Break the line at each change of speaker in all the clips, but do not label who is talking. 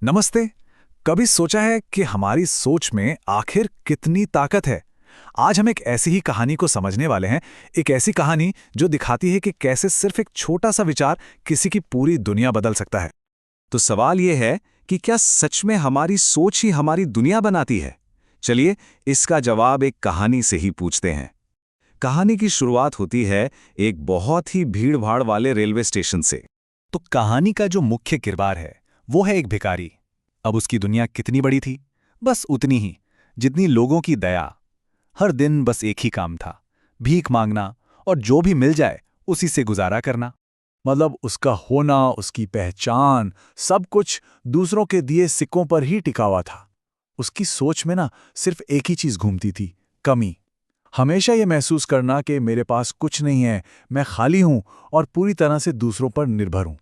नमस्ते। कभी सोचा है कि हमारी सोच में आखिर कितनी ताकत है? आज हम एक ऐसी ही कहानी को समझने वाले हैं। एक ऐसी कहानी जो दिखाती है कि कैसे सिर्फ एक छोटा सा विचार किसी की पूरी दुनिया बदल सकता है।
तो सवाल यह है कि क्या सच में हमारी सोच ही हमारी दुनिया बनाती है? चलिए, इसका जवाब एक कहानी से ही पूछते हैं। कहानी की शुरुआत होती है एक बहुत ही भीड़-भाड़ वाले रेलवे स्टेशन से।
तो कहानी का जो मुख्य किरदार है वो है एक भिखारी। अब उसकी दुनिया कितनी बड़ी थी? बस उतनी ही जितनी लोगों की दया। हर दिन बस एक ही काम था, भीख मांगना, और जो भी मिल जाए उसी से गुजारा करना। मतलब उसका होना, उसकी पहचान, सब कुछ दूसरों के दिए सिक्कों पर ही टिका हुआ था। उसकी सोच में ना सिर्फ एक ही चीज घूमती थी, कमी। हमेशा ये महसूस करना कि मेरे पास कुछ नहीं है, मैं खाली हूं और पूरी तरह से दूसरों पर निर्भर हूं।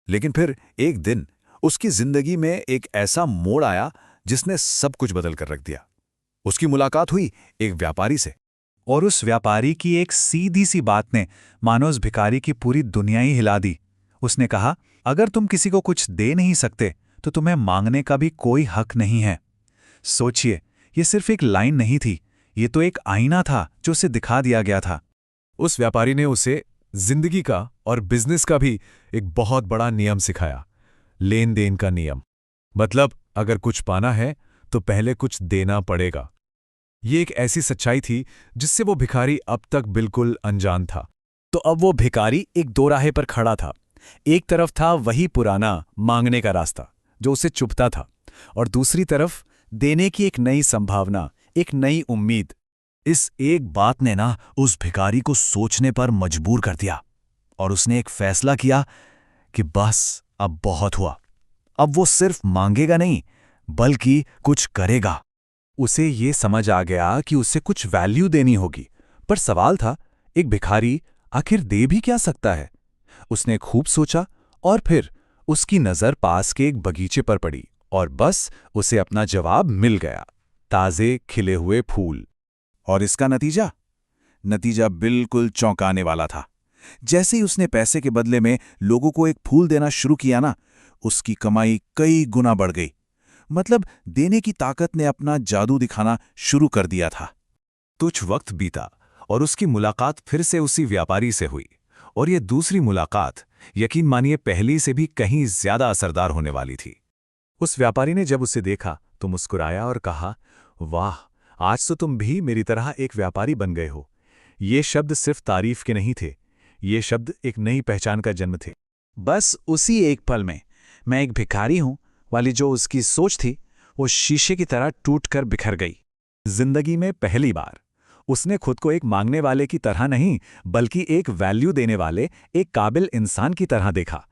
लेकिन फिर एक दिन उसकी जिंदगी में एक ऐसा मोड़ आया जिसने सब कुछ बदल कर रख दिया। उसकी मुलाकात हुई एक व्यापारी से।
और उस व्यापारी की एक सीधी सी बात ने मानो उस भिखारी की पूरी दुनिया ही हिला दी। उसने कहा, अगर तुम किसी को कुछ दे नहीं सकते तो तुम्हें मांगने का भी कोई हक नहीं है। सोचिए, ये सिर्फ एक लाइन नहीं थी, ये तो एक आईना था जो उसे दिखा दिया गया था।
उस व्यापारी ने उसे जिंदगी का और बिजनेस का भी एक बहुत बड़ा नियम सिखाया, लेन देन का नियम। मतलब अगर कुछ पाना है तो पहले कुछ देना पड़ेगा। ये एक ऐसी सच्चाई थी जिससे वो भिखारी अब तक बिल्कुल अनजान था।
तो अब वो भिखारी एक दोराहे पर खड़ा था। एक तरफ था वही पुराना मांगने का रास्ता जो उसे चुभता था, और दूसरी तरफ देने की एक नई संभावना, एक नई उम्मीद। इस एक बात ने ना उस भिखारी को सोचने पर मजबूर कर दिया, और उसने एक फैसला किया कि बस अब बहुत हुआ। अब वो सिर्फ मांगेगा नहीं, बल्कि कुछ करेगा। उसे ये समझ आ गया कि उसे कुछ वैल्यू देनी होगी। पर सवाल था, एक भिखारी आखिर दे भी क्या सकता है? उसने खूब सोचा, और फिर उसकी नज़र पास के एक बगीचे पर पड़ी, और बस उसे अपना जवाब मिल गया, ताज़े खिले हुए फूल।
और इसका नतीजा बिल्कुल चौंकाने वाला था। जैसे ही उसने पैसे के बदले में लोगों को एक फूल देना शुरू किया ना, उसकी कमाई कई गुना बढ़ गई। मतलब देने की ताकत ने अपना जादू दिखाना शुरू कर दिया था।
कुछ वक्त बीता और उसकी मुलाकात फिर से उसी व्यापारी से हुई। और ये दूसरी मुलाकात, यकीन मानिए, पहली से भी कहीं ज्यादा असरदार होने वाली थी। उस व्यापारी ने जब उसे देखा तो मुस्कुराया और कहा, वाह, आज तो तुम भी मेरी तरह एक व्यापारी बन गए हो। ये शब्द सिर्फ तारीफ के नहीं थे, ये शब्द एक नई पहचान का जन्म थे।
बस उसी एक पल में मैं एक भिखारी हूं वाली जो उसकी सोच थी, वो शीशे की तरह टूटकर बिखर गई। जिंदगी में पहली बार उसने खुद को एक मांगने वाले की तरह नहीं, बल्कि एक वैल्यू देने वाले, एक काबिल इंसान की तरह देखा।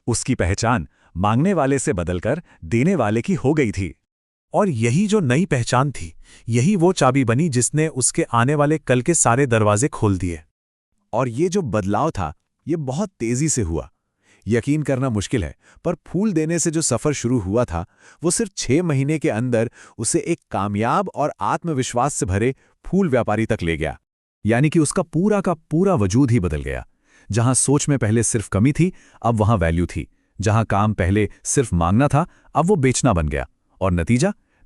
उसकी पहचान मांगने वाले से बदलकर देने वाले की हो गई थी। और यही जो नई पहचान थी, यही वो चाबी बनी जिसने उसके आने वाले कल के सारे दरवाजे खोल दिए।
और ये जो बदलाव था, ये बहुत तेजी से हुआ। यकीन करना मुश्किल है, पर फूल देने से जो सफर शुरू हुआ था, वो सिर्फ 6 महीने के अंदर उसे एक कामयाब और आत्मविश्वास से भरे फूल व्यापारी तक ले गया।
यानी कि उसका पूरा का पूरा वजूद ही बदल गया। जहां सोच में पहले सिर्फ कमी थी, अब वहां वैल्यू थी। जहां काम पहले सिर्फ मांगना था, अब वो बेचना बन गया। और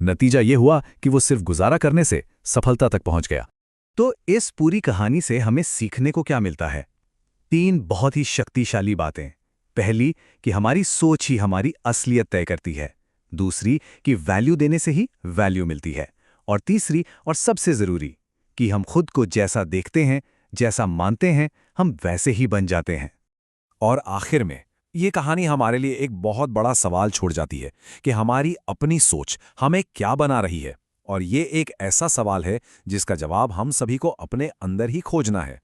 नतीजा ये हुआ कि वो सिर्फ गुजारा करने से सफलता तक पहुंच गया।
तो इस पूरी कहानी से हमें सीखने को क्या मिलता है? 3 बहुत ही शक्तिशाली बातें। पहली, कि हमारी सोच ही हमारी असलियत तय करती है। दूसरी, कि वैल्यू देने से ही वैल्यू मिलती है। और तीसरी और सबसे जरूरी, कि हम खुद को जैसा देखते हैं, जैसा मानते हैं, हम वैसे ही बन जाते हैं।
और आखिर में ये कहानी हमारे लिए एक बहुत बड़ा सवाल छोड़ जाती है कि हमारी अपनी सोच हमें क्या बना रही है। और ये एक ऐसा सवाल है जिसका जवाब हम सभी को अपने अंदर ही खोजना है।